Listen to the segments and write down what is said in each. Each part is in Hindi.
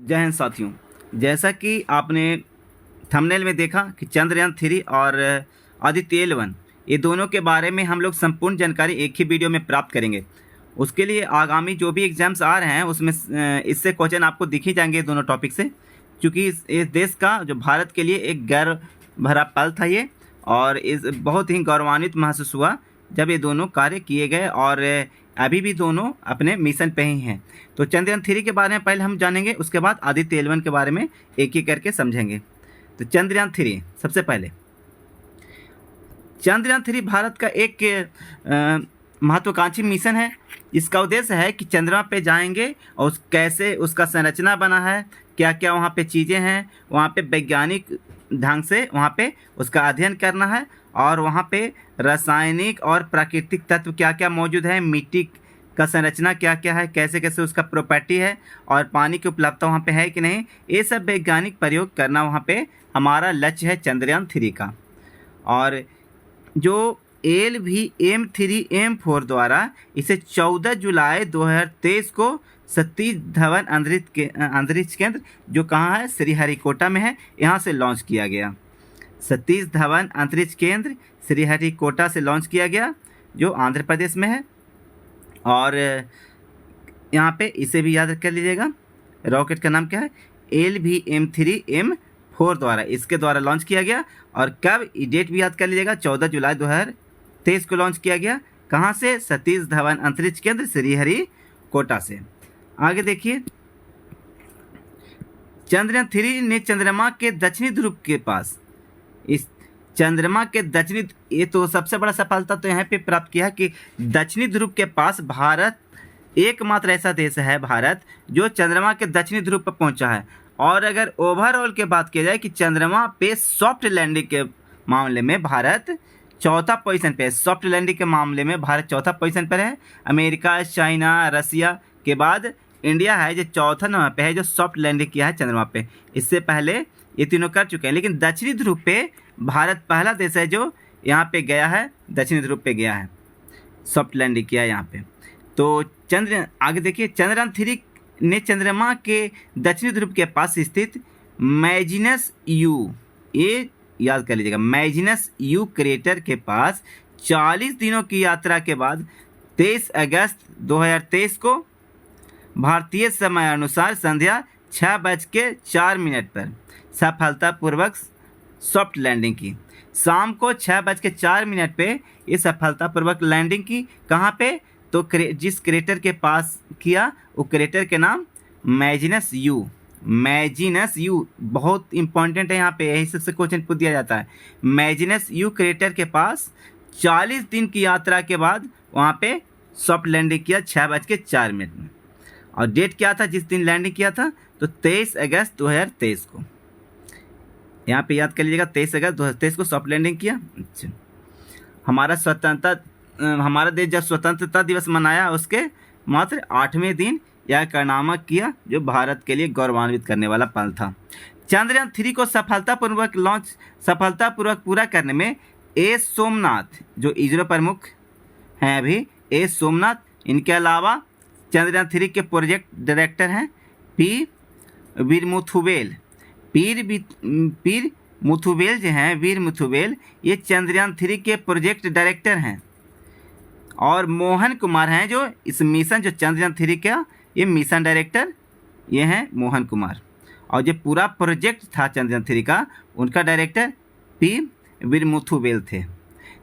जय हिंद साथियों। जैसा कि आपने थंबनेल में देखा कि चंद्रयान-3 और आदित्य-L1 ये दोनों के बारे में हम लोग संपूर्ण जानकारी एक ही वीडियो में प्राप्त करेंगे। उसके लिए आगामी जो भी एग्ज़ाम्स आ रहे हैं उसमें इससे क्वेश्चन आपको दिख ही जाएंगे दोनों टॉपिक से, क्योंकि इस देश का जो भारत के लिए एक गर्व भरा पल था ये, और इस बहुत ही गौरवान्वित महसूस हुआ जब ये दोनों कार्य किए गए, और अभी भी दोनों अपने मिशन पे ही हैं। तो चंद्रयान-3 के बारे में पहले हम जानेंगे, उसके बाद आदित्य-L1 के बारे में एक एक करके समझेंगे। तो चंद्रयान-3 सबसे पहले, चंद्रयान-3 भारत का एक महत्वाकांक्षी मिशन है। इसका उद्देश्य है कि चंद्रमा पे जाएंगे और कैसे उसका संरचना बना है, क्या क्या वहाँ पे चीज़ें हैं, वहाँ पे वैज्ञानिक ढंग से वहाँ पे उसका अध्ययन करना है, और वहाँ पे रासायनिक और प्राकृतिक तत्व क्या क्या मौजूद है, मिट्टी का संरचना क्या क्या है, कैसे कैसे उसका प्रॉपर्टी है, और पानी की उपलब्धता वहाँ पे है कि नहीं, ये सब वैज्ञानिक प्रयोग करना वहाँ पे हमारा लक्ष्य है चंद्रयान-3 का। और जो LVM-3M4 द्वारा इसे 14 जुलाई 2023 को सतीश धवन अंतरिक्ष केंद्र, जो कहाँ है, श्रीहरिकोटा में है, यहाँ से लॉन्च किया गया। सतीश धवन अंतरिक्ष केंद्र श्रीहरिकोटा से लॉन्च किया गया, जो आंध्र प्रदेश में है। और यहाँ पे इसे भी याद कर लीजिएगा, रॉकेट का नाम क्या है, LVM-3M4 द्वारा, इसके द्वारा लॉन्च किया गया। और कब, डेट भी याद कर लीजिएगा, 14 जुलाई 2023 को लॉन्च किया गया। कहाँ से, सतीश धवन अंतरिक्ष केंद्र श्रीहरिकोटा से। आगे देखिए, चंद्रयान-3 ने चंद्रमा के दक्षिणी ध्रुव के पास, इस चंद्रमा के दक्षिणी, ये तो सबसे बड़ा सफलता तो यहाँ पे प्राप्त किया है कि दक्षिणी ध्रुव के पास भारत एकमात्र ऐसा देश है, भारत, जो चंद्रमा के दक्षिणी ध्रुव पर पहुंचा है। और अगर ओवरऑल की बात की जाए कि चंद्रमा पे सॉफ्ट लैंडिंग के मामले में भारत चौथा पोजीशन पे है। सॉफ्ट लैंडिंग के मामले में भारत चौथा पोजीशन पर है। अमेरिका, चाइना, रसिया के बाद इंडिया है जो चौथा नंबर पे है, जो सॉफ्ट लैंडिंग किया है चंद्रमा पे। इससे पहले ये तीनों कर चुके हैं, लेकिन दक्षिणी ध्रुव पे भारत पहला देश है जो यहाँ पे गया है, दक्षिणी ध्रुव पे गया है, सॉफ्ट लैंडिंग किया है यहाँ पे। तो आगे देखिए, चंद्रयान-3 ने चंद्रमा के दक्षिणी ध्रुव के पास स्थित मैजिनस यू, ये याद कर लीजिएगा, मैजिनस यू क्रेटर के पास 40 दिनों की यात्रा के बाद 23 अगस्त 2023 को भारतीय समय अनुसार संध्या 6:04 पर सफलतापूर्वक सॉफ्ट लैंडिंग की। शाम को 6:04 पे ये सफलतापूर्वक लैंडिंग की। कहाँ पे, तो जिस क्रेटर के पास किया, वो क्रेटर के नाम मैजिनस यू, मैजिनस यू बहुत इंपॉर्टेंट है यहाँ पे, यही सबसे क्वेश्चन पूछ दिया जाता है। मैजिनस यू क्रेटर के पास 40 दिन की यात्रा के बाद वहाँ पे सॉफ्ट लैंडिंग किया 6:04 में। और डेट क्या था जिस दिन लैंडिंग किया था, तो 23 अगस्त 2023 को, यहाँ पे याद कर लीजिएगा, 23 अगस्त 2023 को सॉफ्ट लैंडिंग किया। अच्छा, हमारा देश जब स्वतंत्रता दिवस मनाया, उसके मात्र 8वें दिन यह कारनामा किया, जो भारत के लिए गौरवान्वित करने वाला पल था। चंद्रयान-3 को सफलतापूर्वक पूरा करने में एस सोमनाथ, जो इसरो प्रमुख हैं अभी, एस सोमनाथ, इनके अलावा चंद्रयान-3 के प्रोजेक्ट डायरेक्टर हैं पी वीरमुथुवेल। पीर मुथुवेल जो हैं, वीर मुथुवेल, ये चंद्रयान-3 के प्रोजेक्ट डायरेक्टर हैं। और मोहन कुमार हैं जो इस मिशन, जो चंद्रयान-3 का ये मिशन डायरेक्टर, ये हैं मोहन कुमार। और जो पूरा प्रोजेक्ट था चंद्रयान-3 का, उनका डायरेक्टर पी वीरमुथुवेल थे।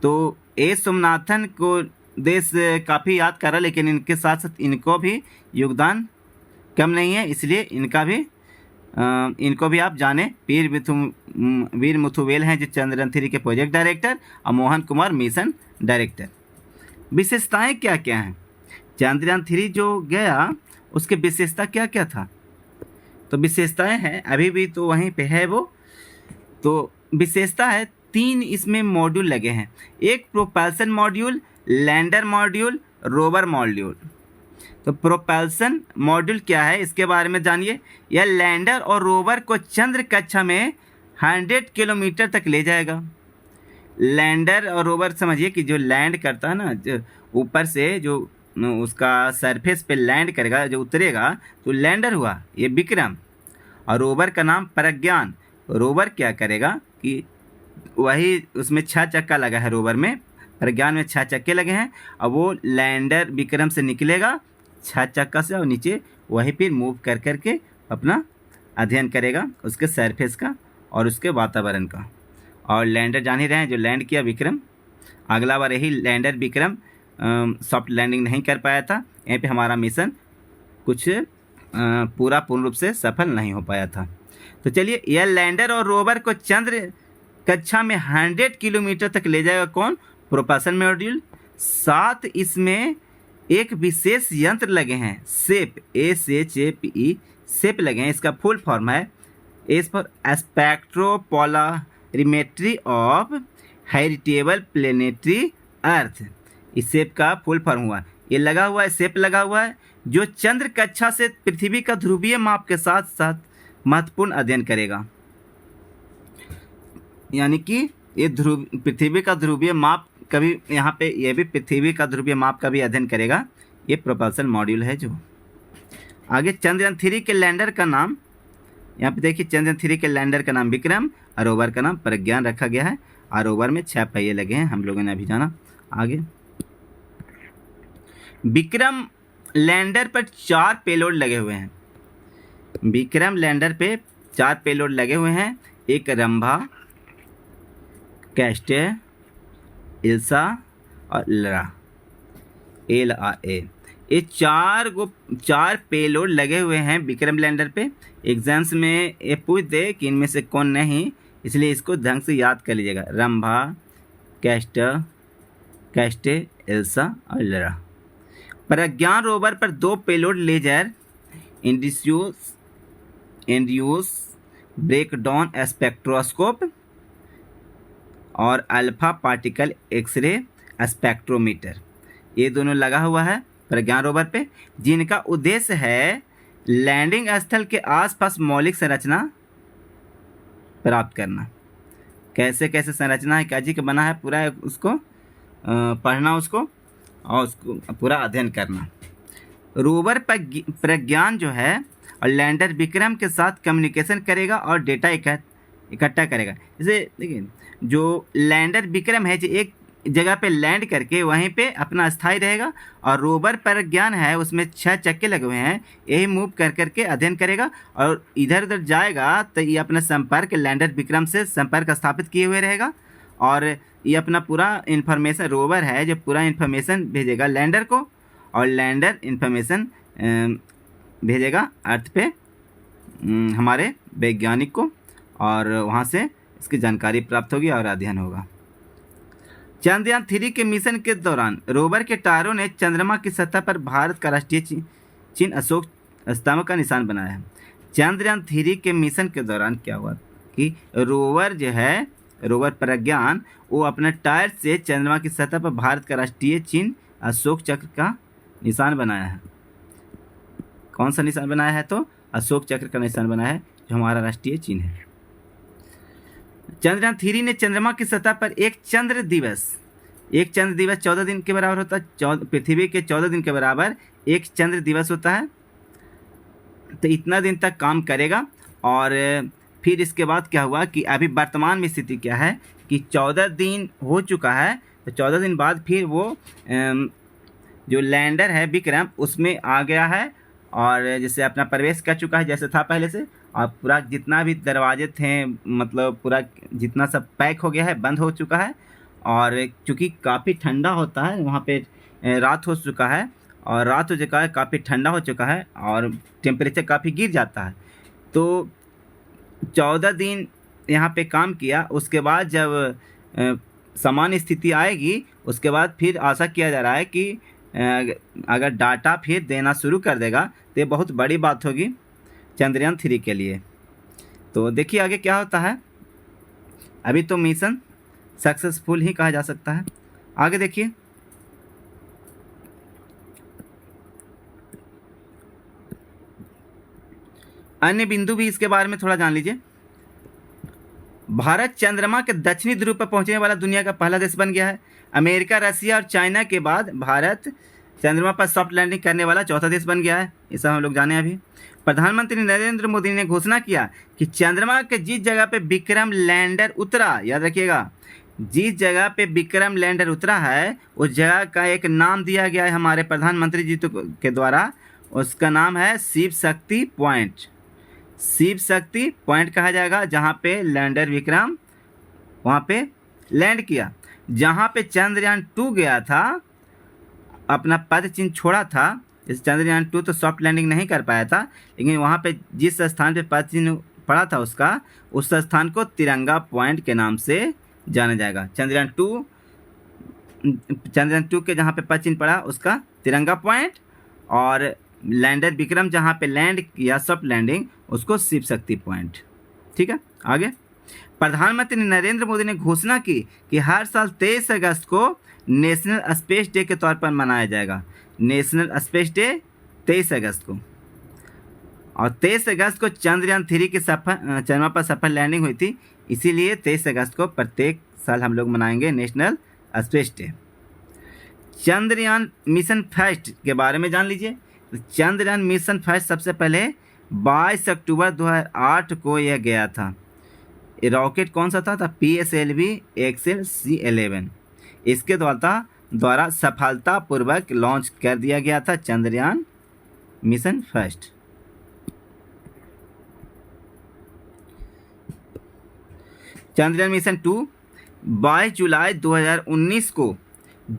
तो एस सोमनाथन को देश काफ़ी याद कर रहा है, लेकिन इनके साथ साथ इनको भी योगदान कम नहीं है, इसलिए इनको भी आप जाने। वीर मुथुवेल हैं जो चंद्रयान-3 के प्रोजेक्ट डायरेक्टर, और मोहन कुमार मिशन डायरेक्टर। विशेषताएं क्या क्या हैं, चंद्रयान-3 जो गया उसके विशेषता क्या क्या था, तो विशेषताएं हैं, अभी भी तो वहीं पे है वो। तो विशेषता है, 3 इसमें मॉड्यूल लगे हैं, एक propulsion module, lander module, rover module. तो प्रोपल्सन मॉड्यूल क्या है, इसके बारे में जानिए। यह लैंडर और रोवर को चंद्र कक्षा में 100 किलोमीटर तक ले जाएगा। लैंडर और रोवर समझिए कि जो लैंड करता है ना, जो ऊपर से जो उसका सरफेस पे लैंड करेगा, जो उतरेगा, तो लैंडर हुआ ये विक्रम, और रोवर का नाम प्रज्ञान। रोवर क्या करेगा कि वही उसमें 6 चक्का लगा है रोवर में, प्रज्ञान में 6 चक्के लगे हैं, और वो लैंडर विक्रम से निकलेगा 6 चक्का से और नीचे वही फिर मूव कर करके अपना अध्ययन करेगा उसके सरफेस का और उसके वातावरण का। और लैंडर जान ही रहे हैं जो लैंड किया विक्रम, अगला बार यही लैंडर विक्रम सॉफ्ट लैंडिंग नहीं कर पाया था, यहीं पे हमारा मिशन कुछ पूर्ण रूप से सफल नहीं हो पाया था। तो चलिए, यह लैंडर और रोवर को चंद्र कक्षा में 100 किलोमीटर तक ले जाएगा कौन? Propulsion module. साथ इसमें एक विशेष यंत्र लगे हैं, सेप, SHAPE, सेप लगे हैं। इसका फुल फॉर्म है S for spectropolarimetry of habitable planetary earth. इस सेप का फुल फॉर्म हुआ, ये लगा हुआ है, सेप लगा हुआ है, जो चंद्र कक्षा से पृथ्वी का ध्रुवीय माप के साथ साथ महत्वपूर्ण अध्ययन करेगा। यानी कि ये पृथ्वी का ध्रुवीय माप कभी यहाँ पे ये भी पृथ्वी का ध्रुवीय माप का भी अध्ययन करेगा। ये प्रोपल्शन मॉड्यूल है। जो आगे चंद्रयान 3 के लैंडर का नाम, यहाँ पे देखिए चंद्रयान 3 के लैंडर का नाम विक्रम और रोवर का नाम प्रज्ञान रखा गया है। और रोवर में 6 पहिए लगे हैं, हम लोगों ने अभी जाना। आगे विक्रम लैंडर पर 4 पेलोड लगे हुए हैं। विक्रम लैंडर पे 4 पेलोड लगे हुए हैं। एक रंभा, कैस्टर, इल्सा और लरा, LRA। ये 4 पेलोड लगे हुए हैं विक्रम लैंडर पे। एग्जाम्स में ये पूछ दे कि इनमें से कौन नहीं, इसलिए इसको ढंग से याद कर लीजिएगा। रंभा, कैस्टर, इल्सा और लरा। प्रज्ञान रोवर पर 2 payload laser induce breakdown spectroscope और अल्फा पार्टिकल एक्सरे स्पेक्ट्रोमीटर, ये दोनों लगा हुआ है प्रज्ञान रोवर पे, जिनका उद्देश्य है लैंडिंग स्थल के आसपास मौलिक संरचना प्राप्त करना। कैसे कैसे संरचना है, क्या जी का बना है, पूरा उसको पढ़ना उसको और उसको पूरा अध्ययन करना। रोवर प्रज्ञान जो है और लैंडर विक्रम के साथ कम्युनिकेशन करेगा और डेटा इकट्ठा करेगा। जैसे देखिए, जो लैंडर विक्रम है जो एक जगह पे लैंड करके वहीं पे अपना स्थायी रहेगा, और रोवर प्रज्ञान है उसमें 6 चक्के लगे हुए हैं, यही मूव कर करके अध्ययन करेगा और इधर उधर जाएगा तो ये अपना संपर्क लैंडर विक्रम से संपर्क स्थापित किए हुए रहेगा। और ये अपना पूरा इन्फॉर्मेशन, रोवर है जो पूरा इन्फॉर्मेशन भेजेगा लैंडर को, और लैंडर इन्फॉर्मेशन भेजेगा अर्थ पे हमारे वैज्ञानिक को, और वहाँ से इसकी जानकारी प्राप्त होगी और अध्ययन होगा। चंद्रयान 3 के मिशन के दौरान रोवर के टायरों ने चंद्रमा की सतह पर भारत का राष्ट्रीय चिन्ह अशोक स्तंभ का निशान बनाया है। चंद्रयान 3 के मिशन के दौरान क्या हुआ कि रोवर जो है, रोवर प्रज्ञान, वो अपने टायर से चंद्रमा की सतह पर भारत का राष्ट्रीय चिन्ह अशोक चक्र का निशान बनाया है। कौन सा निशान बनाया है? तो अशोक चक्र का निशान बनाया है, जो हमारा राष्ट्रीय चिन्ह है। चंद्रयान 3 ने चंद्रमा की सतह पर एक चंद्र दिवस 14 दिन के बराबर होता है। पृथ्वी के 14 दिन के बराबर एक चंद्र दिवस होता है। तो इतना दिन तक काम करेगा। और फिर इसके बाद क्या हुआ कि अभी वर्तमान में स्थिति क्या है कि 14 दिन हो चुका है, तो 14 दिन बाद फिर वो जो लैंडर है विक्रम उसमें आ गया है, और जैसे अपना प्रवेश कर चुका है जैसे था पहले से, और पूरा जितना भी दरवाजे थे मतलब पूरा जितना सब पैक हो गया है, बंद हो चुका है। और चूँकि काफ़ी ठंडा होता है वहाँ पे, रात हो चुका है और रात हो चुका है, काफ़ी ठंडा हो चुका है और टेम्परेचर काफ़ी गिर जाता है। तो 14 दिन यहाँ पे काम किया। उसके बाद जब सामान्य स्थिति आएगी उसके बाद फिर आशा किया जा रहा है कि अगर डाटा फिर देना शुरू कर देगा तो ये बहुत बड़ी बात होगी चंद्रयान 3 के लिए। तो देखिए आगे क्या होता है। अभी तो मिशन सक्सेसफुल ही कहा जा सकता है। आगे देखिए, अन्य बिंदु भी इसके बारे में थोड़ा जान लीजिए। भारत चंद्रमा के दक्षिणी ध्रुव पर पहुंचने वाला दुनिया का पहला देश बन गया है। अमेरिका, रसिया और चाइना के बाद भारत चंद्रमा पर सॉफ्ट लैंडिंग करने वाला चौथा देश बन गया है। ये सब हम लोग जाने अभी। प्रधानमंत्री नरेंद्र मोदी ने घोषणा किया कि चंद्रमा के जिस जगह पे विक्रम लैंडर उतरा, याद रखिएगा, जिस जगह पे विक्रम लैंडर उतरा है उस जगह का एक नाम दिया गया है हमारे प्रधानमंत्री जी के द्वारा। उसका नाम है शिव शक्ति पॉइंट। शिव शक्ति पॉइंट कहा जाएगा, जहाँ पे लैंडर विक्रम वहाँ पे लैंड किया। जहाँ पे चंद्रयान 2 गया था, अपना पद चिन्ह छोड़ा था। इस चंद्रयान 2 तो सॉफ्ट लैंडिंग नहीं कर पाया था, लेकिन वहाँ पे जिस स्थान पे पद चिन्ह पड़ा था उसका, उस स्थान को तिरंगा पॉइंट के नाम से जाना जाएगा। चंद्रयान 2 के जहाँ पे पद चिन्ह पड़ा उसका तिरंगा पॉइंट, और लैंडर विक्रम जहाँ पे लैंड किया सॉफ्ट लैंडिंग, उसको शिव शक्ति पॉइंट। ठीक है, आगे। प्रधानमंत्री नरेंद्र मोदी ने घोषणा की कि हर साल 23 अगस्त को नेशनल स्पेस डे के तौर पर मनाया जाएगा। नेशनल स्पेस डे 23 अगस्त को, और 23 अगस्त को चंद्रयान 3 की चंद्रमा पर सफल लैंडिंग हुई थी, इसीलिए 23 अगस्त को प्रत्येक साल हम लोग मनाएंगे national space day. Chandrayaan mission first के बारे में जान लीजिए। चंद्रयान मिशन फर्स्ट सबसे पहले 22 अक्टूबर 2008 को यह गया था। ये रॉकेट कौन सा था? PSLV XL C11। इसके द्वारा सफलतापूर्वक लॉन्च कर दिया गया था Chandrayaan mission first. Chandrayaan mission 2 22 जुलाई 2019 को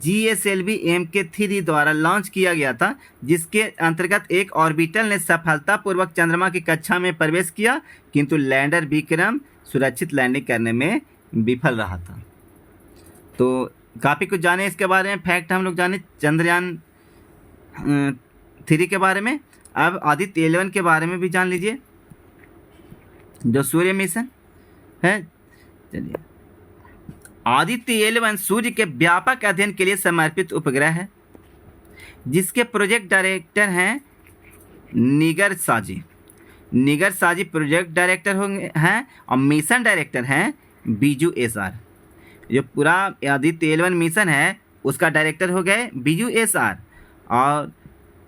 GSLV Mk3 द्वारा लॉन्च किया गया था, जिसके अंतर्गत एक ऑर्बिटल ने सफलतापूर्वक चंद्रमा की कक्षा में प्रवेश किया, किंतु लैंडर विक्रम सुरक्षित लैंडिंग करने में विफल रहा था। तो काफ़ी कुछ जाने इसके बारे में, फैक्ट हम लोग जाने चंद्रयान 3 के बारे में। अब आदित्य 11 के बारे में भी जान लीजिए, जो सूर्य मिशन है। चलिए, आदित्य 11 सूर्य के व्यापक अध्ययन के लिए समर्पित उपग्रह है, जिसके प्रोजेक्ट डायरेक्टर हैं निगर साजी। निगर साजी प्रोजेक्ट डायरेक्टर होंगे हैं, और मिशन डायरेक्टर हैं बीजू SR। जो पूरा आदित्य 11 मिशन है उसका डायरेक्टर हो गए बीजू SR, और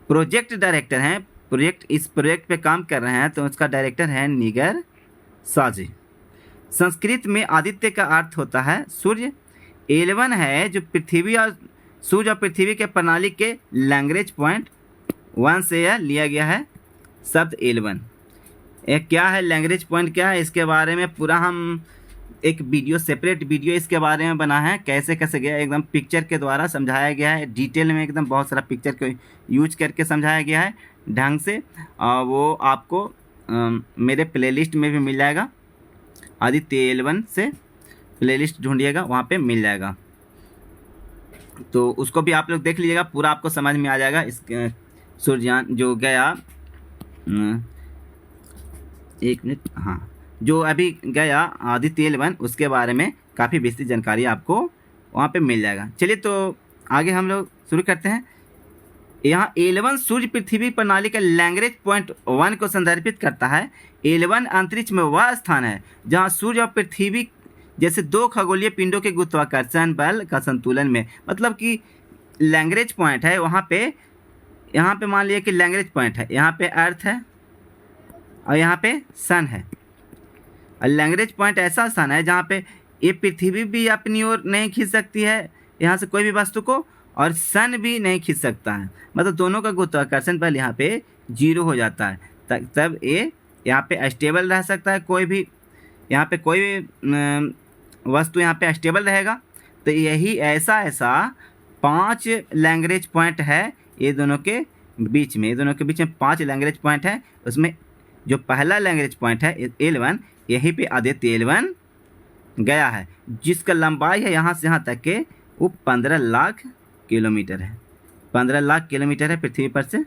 प्रोजेक्ट डायरेक्टर हैं, इस प्रोजेक्ट पे काम कर रहे हैं, तो उसका डायरेक्टर है निगर साजी। संस्कृत में आदित्य का अर्थ होता है सूर्य। 11 है जो पृथ्वी और सूर्य और पृथ्वी के प्रणाली के लैंग्वेज पॉइंट 1 से यह लिया गया है शब्द 11। एक क्या है लैंग्वेज पॉइंट, क्या है इसके बारे में पूरा हम एक वीडियो, सेपरेट वीडियो इसके बारे में बना है, कैसे कैसे गया, एकदम पिक्चर के द्वारा समझाया गया है डिटेल में, एकदम बहुत सारा पिक्चर को यूज करके समझाया गया है ढंग से। वो आपको मेरे प्लेलिस्ट में भी मिल जाएगा। आदित्य 11 से प्लेलिस्ट ढूंढिएगा, वहाँ पे मिल जाएगा, तो उसको भी आप लोग देख लीजिएगा, पूरा आपको समझ में आ जाएगा। इस सूर्ययान जो गया, एक मिनट, हाँ, जो अभी गया आदित्य 11, उसके बारे में काफ़ी विस्तृत जानकारी आपको वहाँ पे मिल जाएगा। चलिए, तो आगे हम लोग शुरू करते हैं। यहाँ 11 सूर्य पृथ्वी प्रणाली का लैंग्वेज पॉइंट 1 को संदर्भित करता है। 11 अंतरिक्ष में वह स्थान है जहाँ सूर्य और पृथ्वी जैसे दो खगोलीय पिंडों के गुरुत्वाकर्षण बल का संतुलन में, मतलब कि लैंग्वेज पॉइंट है वहाँ पे। यहाँ पे मान लिया कि लैंग्वेज पॉइंट है, यहाँ पे अर्थ है और यहाँ पे सन है। और लैंग्वेज पॉइंट ऐसा स्थान है जहाँ पे ये पृथ्वी भी अपनी ओर नहीं खींच सकती है यहाँ से कोई भी वस्तु को, और सन भी नहीं खींच सकता है, मतलब दोनों का गुरुत्वाकर्षण बल यहाँ पे 0 हो जाता है। तब ये यहाँ पे स्टेबल रह सकता है, कोई भी यहाँ पे कोई भी वस्तु यहाँ पे स्टेबल रहेगा। तो यही ऐसा 5 लैंग्वेज पॉइंट है ये दोनों के बीच में। 5 लैंग्वेज पॉइंट है। उसमें जो पहला लैंग्वेज पॉइंट है 11, यहीं पे आदित्य 11 गया है, जिसका लंबाई है यहाँ से यहाँ तक के वो 15 लाख किलोमीटर है। 15 लाख किलोमीटर है पृथ्वी पर से।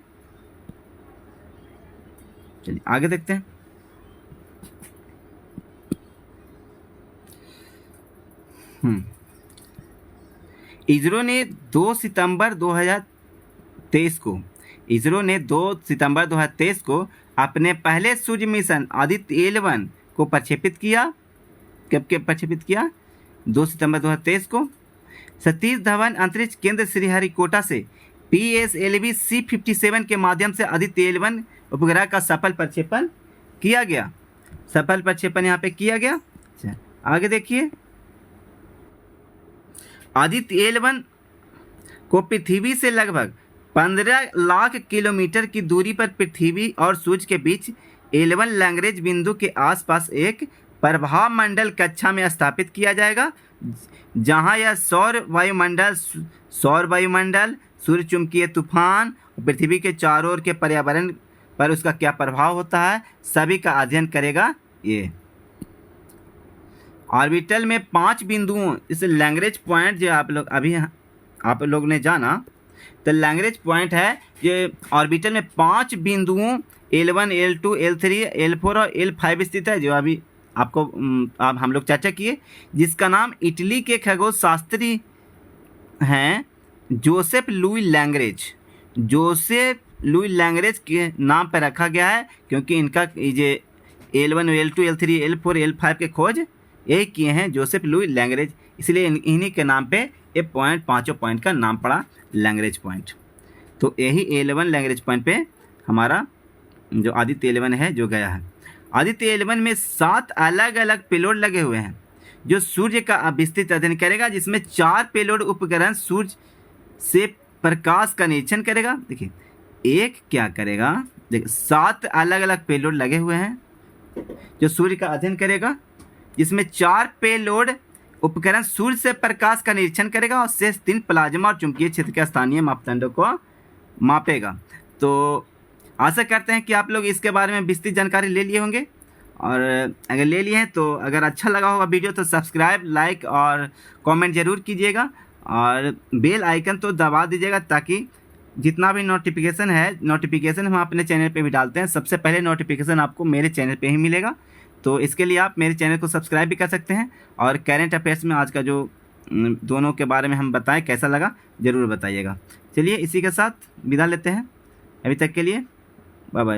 चलिए आगे देखते हैं। इसरो ने 2 सितंबर 2023 को अपने पहले सूर्य मिशन आदित्य 11 को प्रक्षेपित किया। कब के प्रक्षेपित किया? 2 सितंबर 2023 को। सतीश धवन अंतरिक्ष केंद्र श्रीहरिकोटा से PSLV C57 के माध्यम से आदित्य L1 उपग्रह का सफल प्रक्षेपण किया गया। सफल प्रक्षेपण यहाँ पे किया गया। अच्छा, आगे देखिए, आदित्य L1 को पृथ्वी से लगभग 15 लाख किलोमीटर की दूरी पर पृथ्वी और सूर्य के बीच L1 लैग्रेंज बिंदु के आसपास एक प्रभाव मंडल कक्षा में स्थापित किया जाएगा, जहां यह सौर वायुमंडल, सूर्य चुंबकीय तूफान, पृथ्वी के चारों ओर के पर्यावरण पर उसका क्या प्रभाव होता है, सभी का अध्ययन करेगा। ये ऑर्बिटल में 5 बिंदुओं, इस लैग्रेंज पॉइंट जो आप लोग ने जाना, तो लैग्रेंज पॉइंट है ये ऑर्बिटल में 5 बिंदुओं L1, L2, L3, L4 और L5 स्थित है, जो अभी आप हम लोग चर्चा किए, जिसका नाम इटली के खगोल शास्त्री हैं जोसेफ लुई लैग्रेंज के नाम पर रखा गया है, क्योंकि इनका ये L1, L2, L3, L4, L5 के खोज यही किए हैं जोसेफ लुई लैग्रेंज, इसलिए इन्हीं के नाम पे ये पॉइंट, पाँचों पॉइंट का नाम पड़ा लैग्रेंज पॉइंट। तो यही L1 लैग्रेंज पॉइंट पे हमारा जो आदित्य L1 है जो गया है। आदित्य L1 में 7 अलग अलग पेलोड लगे हुए हैं जो सूर्य का विस्तृत अध्ययन करेगा, जिसमें 4 पेलोड उपग्रह सूर्य से प्रकाश का निरीक्षण करेगा। देखिए, एक क्या करेगा, देखिए 7 अलग अलग पेलोड लगे हुए हैं जो सूर्य का अध्ययन करेगा, जिसमें 4 पेलोड उपकरण सूर्य से प्रकाश का निरीक्षण करेगा और शेष 3 प्लाज्मा और चुंबकीय क्षेत्र के स्थानीय मापदंडों को मापेगा। तो आशा करते हैं कि आप लोग इसके बारे में विस्तृत जानकारी ले लिए होंगे, और अगर ले लिए हैं तो अगर अच्छा लगा होगा वीडियो तो सब्सक्राइब, लाइक और कमेंट ज़रूर कीजिएगा, और बेल आइकन तो दबा दीजिएगा, ताकि जितना भी नोटिफिकेशन हम अपने चैनल पे भी डालते हैं, सबसे पहले नोटिफिकेशन आपको मेरे चैनल पे ही मिलेगा। तो इसके लिए आप मेरे चैनल को सब्सक्राइब भी कर सकते हैं, और करंट अफेयर्स में आज का जो दोनों के बारे में हम बताएं कैसा लगा ज़रूर बताइएगा। चलिए इसी के साथ विदा लेते हैं अभी तक के लिए, बाय बाय।